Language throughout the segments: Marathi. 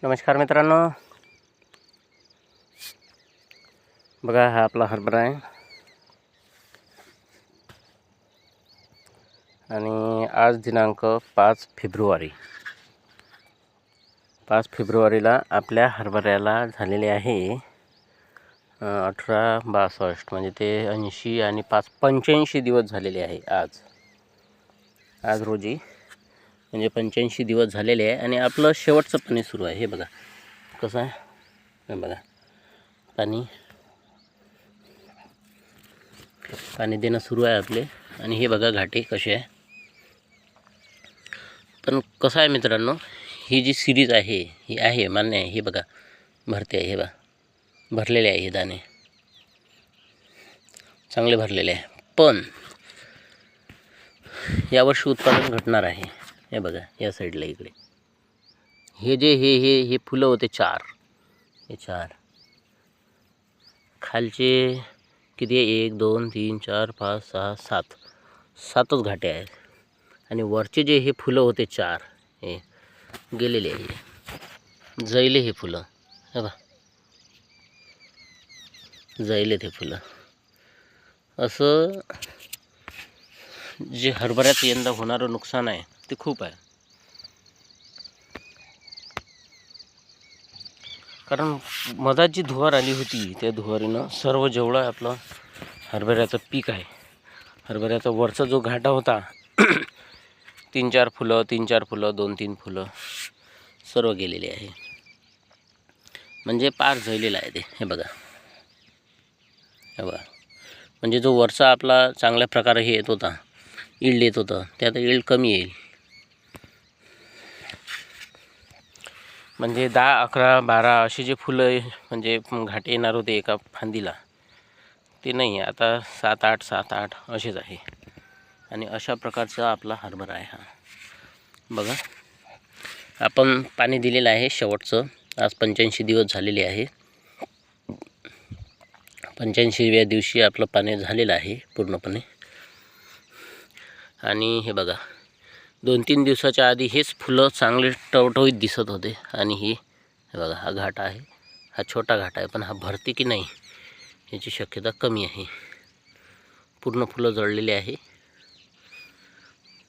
नमस्कार मित्रांनो, बघा हा आपला हरभरा आहे आणि आज दिनांक 5 फेब्रुवारी. 5 फेब्रुवारीला आपल्या हरभऱ्याला झालेले आहे 1862, म्हणजे ते 80 आणि 5 85 दिवस झालेले आहे. आज रोजी म्हणजे 85 दिवस झालेले आहे आणि आपलं शेवटचं पाणी सुरू आहे. हे बघा कसं आहे, हे बघा पाणी देणं सुरू आहे आपले. आणि हे बघा घाटे कसे आहे. पण कसं आहे मित्रांनो, ही जी सिरीज आहे ही आहे मान्य आहे. हे बघा भरते आहे, हे बघा भरलेले आहे, हे दाणे चांगले भरलेले आहे. पण यावर्षी उत्पादन घटणार आहे. हे बघा या साईडला इकडे हे जे हे फुलं होते 4, हे 4 खालचे किती आहे, 1 2 3 4 5 6 7 7च घाटे आहेत. आणि वरचे जे हे फुलं होते 4 हे गेलेले आहे, जळले हे फुलं. हे बघा जळले ते फुलं. असं जे हरभऱ्यात यंदा होणारं नुकसान आहे ते खूप आहे. कारण मधात जी धुवार आली होती त्या धुवारीनं सर्व जेवढं आपलं हरभऱ्याचं पीक आहे, हरभऱ्याचा वरचा जो घाटा होता 3-4 फुलं 2-3 फुलं सर्व गेलेले आहे. म्हणजे पार जळलेलं आहे ते. हे बघा म्हणजे जो वरचा आपला चांगल्या प्रकारे हे येत होता, इल्ड येत होतं, ते आता इल्ड कमी येईल. म्हणजे 10 11 12 असे जे फुलं म्हणजे घाटे येणार होते एका फांदीला, ते नाही आहे आता. 7-8 असेच आहे. आणि अशा प्रकारचा आपला हरभरा आहे हा. बघा आपण पाणी दिलेलं आहे शेवटचं. आज 85 दिवस झालेले आहे. 85व्या दिवशी आपलं पाणी झालेलं आहे पूर्णपणे. आणि हे बघा 2-3 दिवसाच्या आधी हेच फुलं चांगले टवटवीत दिसत होते. आणि हे बघा हा घाटा आहे, हा छोटा घाटा आहे, पण हा भरते की नाही याची शक्यता कमी आहे. पूर्ण फुलं जळलेली आहे.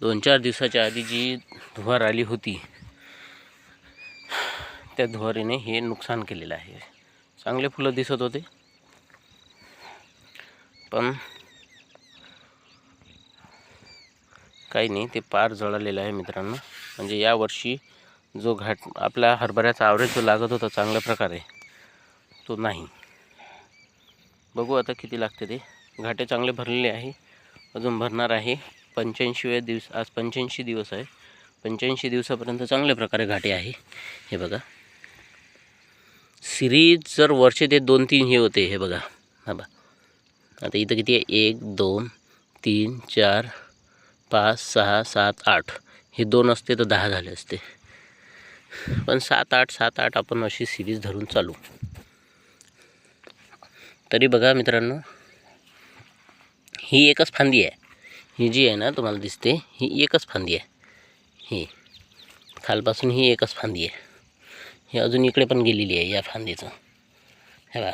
2-4 दिवसाच्या आधी जी धुवार आली होती त्या धुवारीने हे नुकसान केलेलं आहे. चांगले फुलं दिसत होते, पण काही नाही, ते पार जळालेलं आहे मित्रांनो. म्हणजे यावर्षी जो घाट आपल्या हरभऱ्याचा ॲव्हरेज जो लागत होता चांगल्या प्रकारे, तो नाही. बघू आता किती लागते ते. घाटे चांगले भरलेले आहे, अजून भरणार आहे. 85व्या दिवस, आज 85 दिवस आहे. 85 दिवसापर्यंत चांगल्या प्रकारे घाटे आहे. हे बघा सिरीज जर वर्षे ते 2-3 हे होते. हे बघा आता इथं किती आहे, 1 2 3 4 5 6 7 8, हे 2 असते तर 10 झाले असते. पण 7-8 आपण अशी सिरीज धरून चालू. तरी बघा मित्रांनो, ही एकच फांदी आहे. ही जी आहे ना तुम्हाला दिसते, ही एकच फांदी आहे. ही खालपासून ही एकच फांदी आहे. ही अजून इकडे पण गेलेली आहे या फांदीचं. हे बघा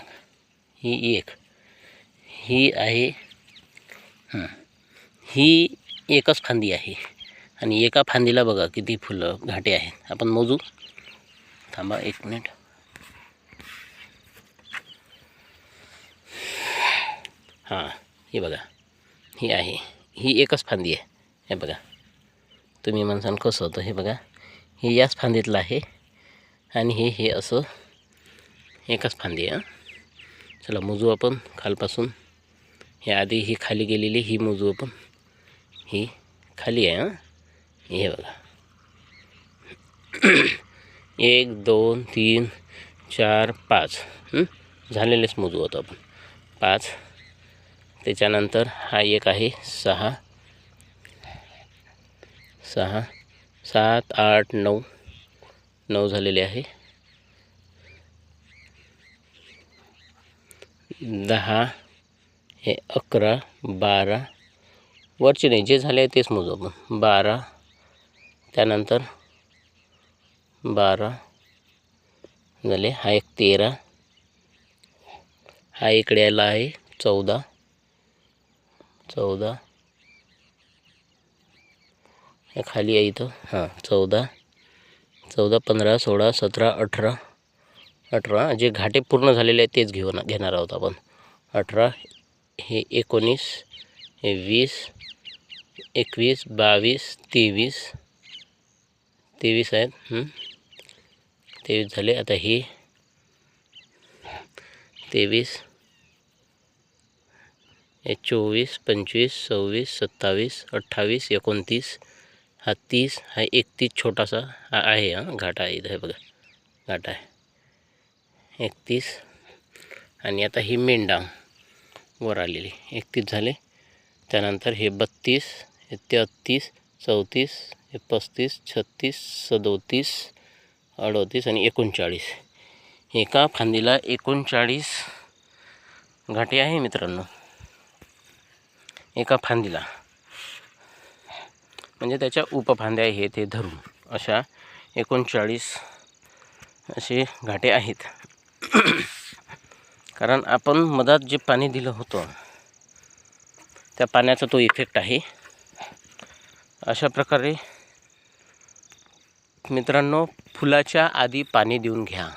ही ही आहे, ही एकच फांदी आहे. आणि एका फांदीला बघा किती फुलं घाटे आहेत. आपण मोजू, थांबा 1 मिनिट. हां हे बघा ही आहे, ही एकच फांदी आहे. हे बघा तुम्ही म्हणसान कसं होतं. हे बघा हे याच फांदीतलं आहे आणि हे असं एकच फांदी आहे. चला मोजू आपण खालपासून. हे आधी ही खाली गेलेली, ही मोजू आपण. ही खाली आहे. हे बघा 1 2 3 4 5 झालेलेच मोजू होतो आपण. 5, त्याच्यानंतर हा एक आहे 6 7 8 9 झालेले आहे. 10, हे 11 12, वरचे नाही जे झाले तेच मोजू आपण. 12, त्यानंतर 12 झाले. हा एक 13, हा इकडे यायला आहे 14, हे खाली आहे इथं. हां 14, 15, 16, 17, 18 जे घाटे पूर्ण झालेले आहेत तेच घेणार आहोत आपण. 18, हे 19, हे 20, 21, 22, 23 आहेत. 23 झाले. आता हे 23, हे 24, 25, 26, 27, 28, 29, हा 30, हा 31 छोटासा हा आहे. घाटा आहे इथं, हे बघा घाटा आहे 31. आणि आता ही मेन डांग वर आलेली 31 झाले. त्यानंतर हे 32, हे 33, 34, हे 35, 36, 37, 38 आणि 39. एका फांदीला 39 घाटे आहे मित्रांनो, एका फांदीला. म्हणजे त्याच्या उपफांद्या हे ते धरून अशा 39 असे घाटे आहेत. कारण आपण मधात जे पाणी दिलं होतं त्या पाण्याचा तो इफेक्ट आहे. अशा प्रकारे मित्रांनो फुलाच्या आधी पाणी देऊन घ्या.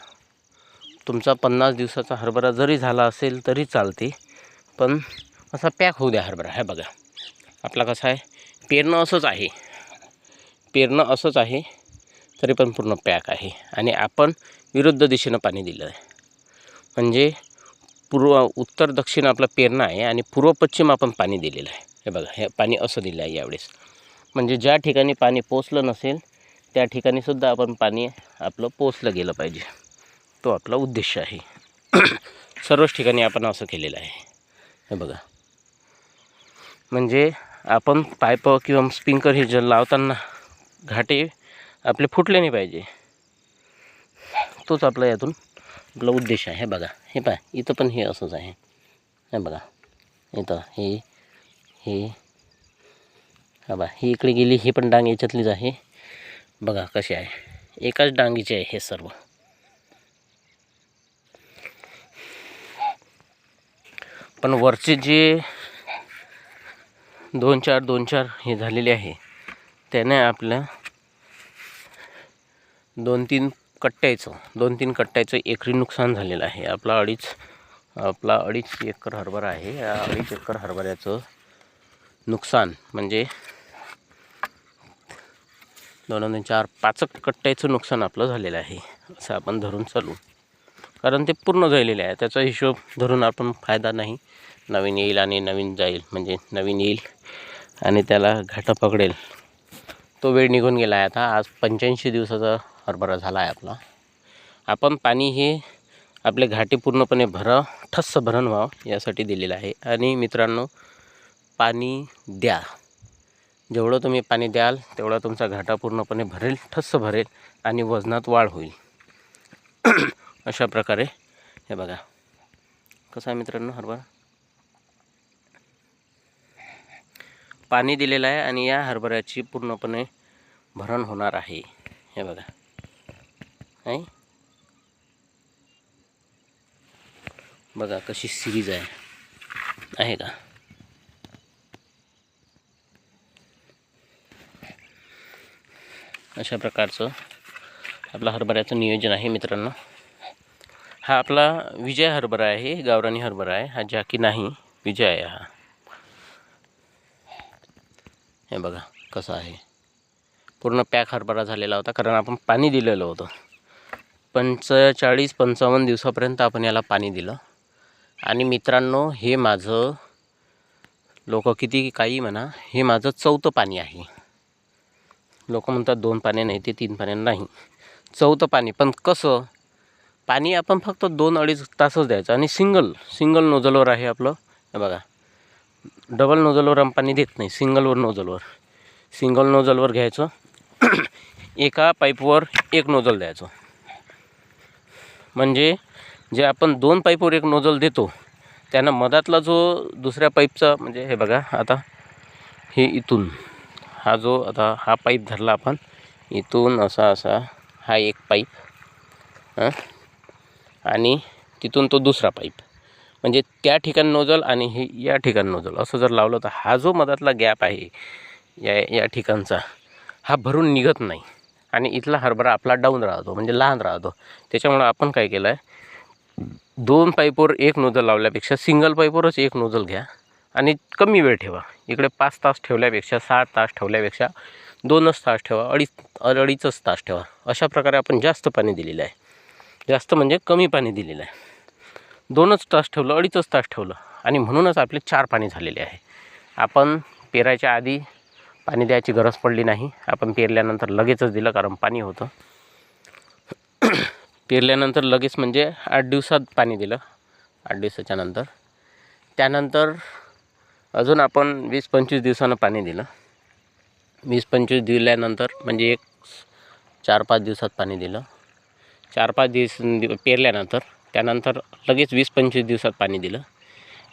तुमचा 50 दिवसाचा हरभरा जरी झाला असेल तरी चालते, पण असा पॅक होऊ द्या हरभरा. हे बघा आपला कसा आहे, पेरणं असंच आहे तरी पण पूर्ण पॅक आहे. आणि आपण विरुद्ध दिशेनं पाणी दिलं आहे. म्हणजे उत्तर दक्षिण आपला पेरणं आहे आणि पूर्व पश्चिम आपण पाणी दिलेलं आहे. हे बघा हे पाणी असं दिलं आहे यावेळेस. म्हणजे ज्या ठिकाणी पाणी पोचलं नसेल त्या ठिकाणी सुद्धा आपण पाणी आपलं पोचलं गेलं पाहिजे, तो आपला उद्देश आहे. सर्वच ठिकाणी आपण असं केलेलं आहे. हे बघा म्हणजे आपण पाईप किंवा स्प्रिंकलर हे जल लावताना घाटे आपले फुटले नाही पाहिजे, तोच आपला यातून आपला उद्देश आहे. हे बघा हे पहा इथं पण हे असंच आहे. हे बघा इथं हे हा बा ही इकडे गेली, ही पण डांग याच्यातलीच आहे. बघा कशी आहे, एकाच डांगीचे आहे हे सर्व. पण वरचे जे 2-4 हे झालेले आहे त्याने आपल्या 2-3 कट्ट्याचं एकरी नुकसान झालेलं आहे. आपला अडीच एकर हरभरा आहे. या 2.5 एकर हरभऱ्याचं नुकसान म्हणजे 2-4-5 कट्ट्याचं नुकसान आपलं झालेलं आहे असं आपण धरून चालू. कारण ते पूर्ण झालेले आहे, त्याचा हिशोब धरून आपण फायदा नाही. नवीन येईल आणि नवीन जाईल, म्हणजे नवीन येईल आणि त्याला घाटा पकडेल, तो वेळ निघून गेला आहे. आता आज 85 दिवसाचा हरभरा झाला आहे आपला. आपण पाणी हे आपले घाटे पूर्णपणे ठस्स भरण व्हावं यासाठी दिलेलं आहे. आणि मित्रांनो पाणी द्या, जेवढं तुम्ही पाणी द्याल तेवढा तुमचा घाटा पूर्णपणे ठस्स भरेल आणि वजनात वाढ होईल. अशा प्रकारे हे बघा कसं आहे मित्रांनो हरभरा पाणी दिलेलं आहे आणि या हरभऱ्याची पूर्णपणे भरण होणार आहे. हे बघा आहे, बघा कशी सिरीज आहे का. अशा प्रकारचं आपला हरभऱ्याचं नियोजन आहे मित्रांनो. हा आपला विजय हरभरा आहे, गावरानी हरभरा आहे. हा जाकी नाही, विजय आहे हा. हे बघा कसा आहे, पूर्ण पॅक हरभरा झालेला होता कारण आपण पाणी दिलेलं होतं. 45-55 दिवसापर्यंत आपण याला पाणी दिलं. आणि मित्रांनो हे माझं, लोक किती काही म्हणा, हे माझं 4थं पाणी आहे. लोक म्हणतात 2 पाणी नाही, ते 3 पाणी नाही, 4थं पाणी. पण कसं पाणी आपण फक्त 2-2.5 तासच द्यायचं आणि सिंगल नोझलवर आहे आपलं. हे बघा डबल नोझलवर आपण पाणी देत नाही, सिंगल नोझलवर घ्यायचं. एका पाईपवर 1 नोझल द्यायचं. म्हणजे जे आपण 2 पाईपवर 1 नोझल देतो त्यानं मधातला जो दुसऱ्या पाईपचा, म्हणजे हे बघा आता हे इथून हा जो आता हा पाईप धरला आपण, इथून असा हा एक पाईप आणि तिथून तो दुसरा पाईप, म्हणजे त्या ठिकाणी नोजल आणि हे या ठिकाणी नोजल असं जर लावलं तर हा जो मधातला गॅप आहे या ठिकाणचा हा भरून निघत नाही आणि इथला हरभरा आपला डाऊन राहतो, म्हणजे लहान राहतो. त्याच्यामुळं आपण काय केलं आहे, 2 पाईपवर एक नोजल लावल्यापेक्षा सिंगल पाईपवरच एक नोजल घ्या आणि कमी वेळ ठेवा. इकडे 5 तास ठेवल्यापेक्षा 6 तास ठेवल्यापेक्षा 2च तास ठेवा, अडीचच तास ठेवा. अशा प्रकारे आपण जास्त पाणी दिलेलं आहे. जास्त म्हणजे कमी पाणी दिलेलं आहे. 2च तास ठेवलं, 2.5 तास ठेवलं आणि म्हणूनच आपले 4 पाणी झालेले आहे. आपण पेरायच्या आधी पाणी द्यायची गरज पडली नाही. आपण पेरल्यानंतर लगेचच दिलं, कारण पाणी होतं. पेरल्यानंतर लगेच म्हणजे 8 दिवसात पाणी दिलं, 8 दिवसाच्या नंतर. त्यानंतर अजून आपण 20-25 दिवसानं पाणी दिलं. 20-25 दिल्यानंतर म्हणजे 4-5 दिवसात पाणी दिलं. 4-5 दिवस पेरल्यानंतर त्यानंतर लगेच 20-25 दिवसात पाणी दिलं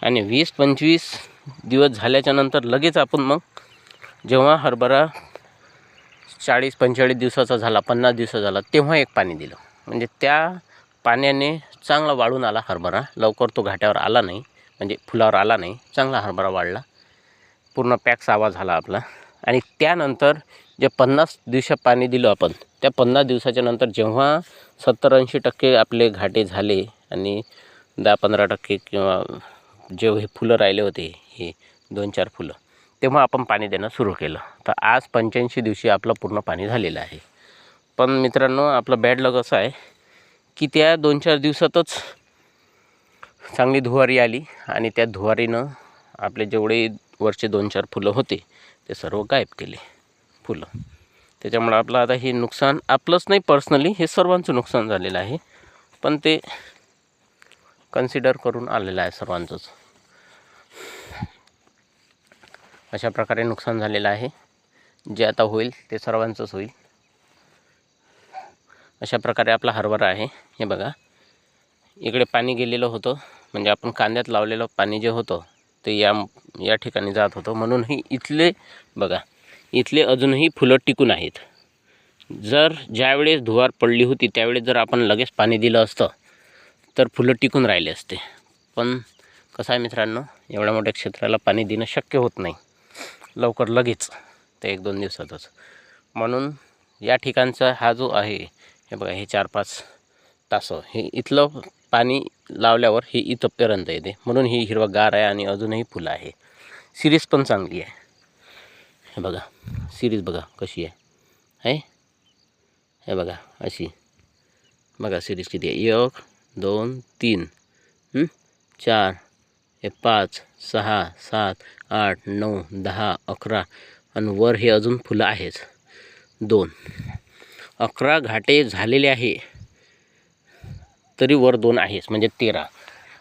आणि 20-25 दिवस झाल्याच्या नंतर लगेच आपण मग जेव्हा हरभरा 40-45 दिवसाचा झाला, 50 दिवसाचा झाला, तेव्हा एक पाणी दिलं. म्हणजे त्या पाण्याने चांगला वाढून आला हरभरा. लवकर तो घाट्यावर आला नाही, म्हणजे फुलावर आला नाही. चांगला हरभरा वाढला, पूर्ण पॅक्स आवाज झाला आपला. आणि त्यानंतर जे 50 दिवसात पाणी दिलं आपण, त्या 50 दिवसाच्या नंतर जेव्हा 70-80% आपले घाटे झाले आणि 10-15% किंवा जे हे फुलं राहिले होते, हे 2-4 फुलं, तेव्हा आपण पाणी देणं सुरू केलं. तर आज 85 दिवशी आपलं पूर्ण पाणी झालेलं आहे. पण मित्रांनो, आपलं बॅड लक असं आहे की त्या 2-4 दिवसातच चांगली धुवारी आली आणि त्या धुवारीनं आपले जेवढे वरचे 2-4 फुलं होते ते सर्व गायब केले फुलं. त्याच्यामुळं आपलं आता हे नुकसान आपलंच नाही, पर्सनली हे सर्वांचं नुकसान झालेलं आहे. पण ते कन्सिडर करून आलेलं आहे सर्वांचंच. अशा प्रकारे नुकसान झालेलं आहे. जे आता होईल ते सर्वांचंच होईल. अशा प्रकारे आपला हरभरा आहे. हे बघा, इकडे पाणी गेलेलं होतं, म्हणजे आपण कांद्यात लावलेलं पाणी जे होतं ते या ठिकाणी जात होतं. म्हणूनही इथले बघा, इथले अजूनही फुलं टिकून आहेत. जर ज्यावेळेस धुवार पडली होती त्यावेळेस जर आपण लगेच पाणी दिलं असतं तर फुलं टिकून राहिले असते. पण कसं आहे मित्रांनो, एवढ्या मोठ्या क्षेत्राला पाणी देणं शक्य होत नाही लवकर, लगेच, ते 1-2 दिवसातच. म्हणून या ठिकाणचा हा जो आहे, हे बघा, हे 4-5 तास हे इथलं पाणी लावल्यावर हे इथंपर्यंत येते. म्हणून ही हिरवागार आहे आणि अजूनही फुलं आहे. सिरीज पण चांगली आहे. हे बघा, सिरीज बघा कशी आहे. हे बघा अशी, बघा सिरीज किती आहे. 1, 2, 3, 4, 5, 6, 7, 8, 9, 10, 11 आणि वर हे अजून फुलं आहेच 2. 11 घाटे झालेले आहे, तरी वर 2 आहेच, म्हणजे 13.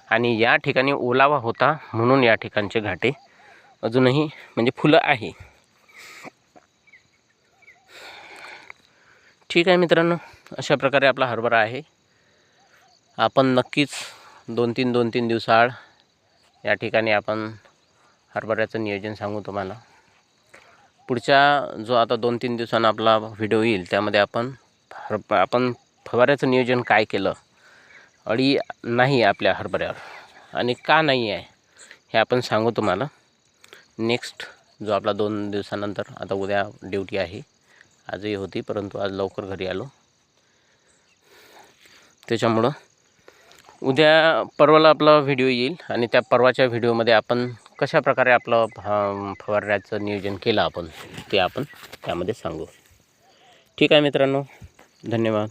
आणि या ठिकाणी ओलावा होता म्हणून या ठिकाणचे घाटे अजूनही म्हणजे फुलं आहे. ठीक आहे मित्रांनो, अशा प्रकारे आपला हरभरा आहे. आपण नक्कीच 2-3 दिवसाआड या ठिकाणी आपण हरभऱ्याचं नियोजन सांगू तुम्हाला. पुढच्या जो आता 2-3 दिवसांना आपला व्हिडिओ येईल त्यामध्ये आपण फवाऱ्याचं नियोजन काय केलं, अळी नाही आपल्या हरभऱ्यावर आणि का नाही आहे हे आपण सांगू तुम्हाला. नेक्स्ट जो आपला 2 दिवसानंतर, आता उद्या ड्युटी आहे, आजही होती परंतु आज लवकर घरी आलो. त्याच्यामुळं उद्या परवाला आपला व्हिडिओ येईल आणि त्या परवाच्या व्हिडिओमध्ये आपण कशा प्रकारे आपलं फवारण्याचं नियोजन केलं आपण, ते आपण त्यामध्ये सांगू. ठीक आहे मित्रांनो, धन्यवाद.